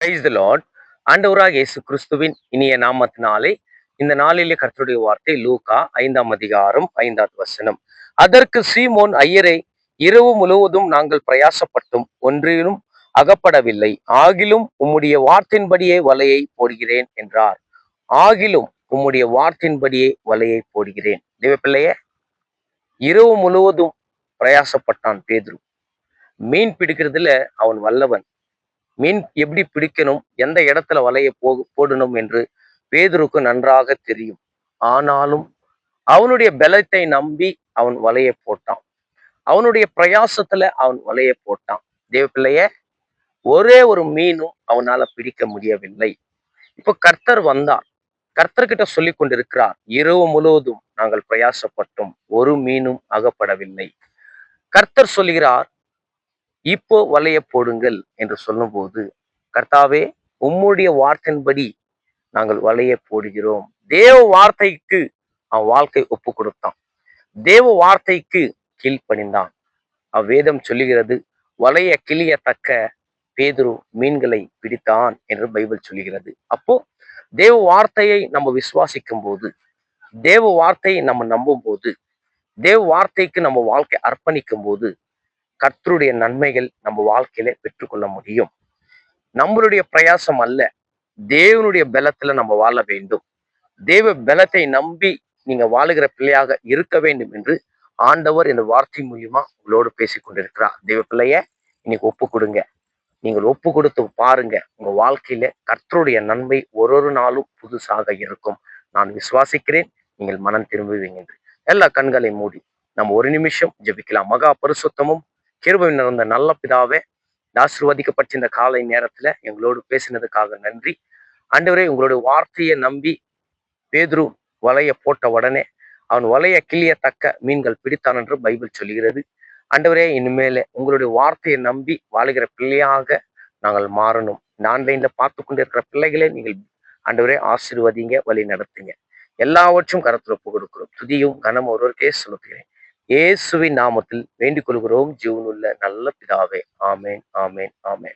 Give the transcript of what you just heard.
Praise the Lord. ஆண்டவராக இயேசு கிறிஸ்துவின் இனிய நாமத்தினாலே இந்த நாளிலே கர்த்தருடைய வார்த்தை லூக்கா 5ஆம் அதிகாரம் 5வது வசனம். அதற்கு சீமோன் ஐயரே, இரவு முழுவதும் நாங்கள் பிரயாசப்பட்டும் ஒன்றிலும் அகப்படவில்லை, ஆகிலும் உம்முடைய வார்த்தையின்படியே வலையை போடுகிறேன் என்றார். ஆகிலும் உம்முடைய வார்த்தையின்படியே வலையை போடுகிறேன். தேவ பிள்ளையே, இரவு முழுவதும் பிரயாசப்பட்டான் பேதுரு. மீன் பிடிக்கிறதுல அவன் வல்லவன். மீன் எப்படி பிடிக்கணும், எந்த இடத்துல வலையை போடணும் என்று பேதுருக்கு நன்றாக தெரியும். ஆனாலும் அவனுடைய பலத்தை நம்பி அவன் வலையை போட்டான். அவனுடைய பிரயாசத்துல அவன் வலையை போட்டான். தேவ பிள்ளைய, ஒரே ஒரு மீனும் அவனால பிடிக்க முடியவில்லை. இப்போ கர்த்தர் வந்தார். கர்த்தர்கிட்ட சொல்லி கொண்டிருக்கிறார், இரவு முழுவதும் நாங்கள் பிரயாசப்பட்டோம், ஒரு மீனும் அகப்படவில்லை. கர்த்தர் சொல்லுகிறார், இப்போ வலைய போடுங்கள் என்று சொல்லும்போது, கர்த்தாவே, உம்முடைய வார்த்தையின்படி நாங்கள் வலைய போடுகிறோம். தேவ வார்த்தைக்கு அவன் வாழ்க்கை ஒப்பு கொடுத்தான். தேவ வார்த்தைக்கு கீழ்ப்பணிந்தான். அவ்வேதம் சொல்லுகிறது, வலைய கிளியத்தக்க பேதுரு மீன்களை பிடித்தான் என்று பைபிள் சொல்லுகிறது. அப்போ தேவ வார்த்தையை நம்ம விசுவாசிக்கும் போது, தேவ வார்த்தையை நம்ம நம்பும் போது, தேவ வார்த்தைக்கு நம்ம வாழ்க்கை அர்ப்பணிக்கும் போது, கர்த்தருடைய நன்மைகள் நம்ம வாழ்க்கையில பெற்றுக்கொள்ள முடியும். நம்மளுடைய பிரயாசம் அல்ல, தேவனுடைய பலத்துல நம்ம வாழ வேண்டும். தேவ பலத்தை நம்பி நீங்க வாழுகிற பிள்ளையாக இருக்க வேண்டும் என்று ஆண்டவர் இந்த வார்த்தை மூலியமா உங்களோடு பேசிக் கொண்டிருக்கிறார். தேவ பிள்ளைய, இன்னைக்கு ஒப்பு கொடுங்க. நீங்கள் ஒப்பு கொடுத்து பாருங்க, உங்க வாழ்க்கையில கர்த்தருடைய நன்மை ஒரு நாளும் புதுசாக இருக்கும். நான் விசுவாசிக்கிறேன், நீங்கள் மனம் திரும்புவீங்க என்று. எல்லா கண்களை மூடி நம்ம ஒரு நிமிஷம் ஜெபிக்கலாம். மகா பரிசுத்தமும் கிருபையும் நிறைந்த நல்ல பிதாவே, ஆசீர்வதிக்கப்பட்ட இந்த காலை நேரத்துல எங்களோடு பேசினதுக்காக நன்றி. ஆண்டவரே, உங்களுடைய வார்த்தையை நம்பி பேதுரு வலைய போட்ட உடனே அவன் வலைய கிளியத்தக்க மீன்கள் பிடித்தான் என்று பைபிள் சொல்லுகிறது. ஆண்டவரே, இனிமேல உங்களுடைய வார்த்தையை நம்பி வாழுகிற பிள்ளையாக நாங்கள் மாறணும். இந்த ஆன்லைன்ல பார்த்து கொண்டு இருக்கிற பிள்ளைகளே நீங்கள் ஆண்டவரே ஆசீர்வதிங்க, வழி நடத்துங்க. எல்லாவற்றும் கரத்துல ஒப்பு கொடுக்கிறோம். துதியும் கனம் ஒருவருக்கே செலுத்துகிறேன். இயேசுவின் நாமத்தில் வேண்டிக் கொள்கிறோம் ஜீவனுள்ள நல்ல பிதாவே. ஆமேன், ஆமேன், ஆமேன்.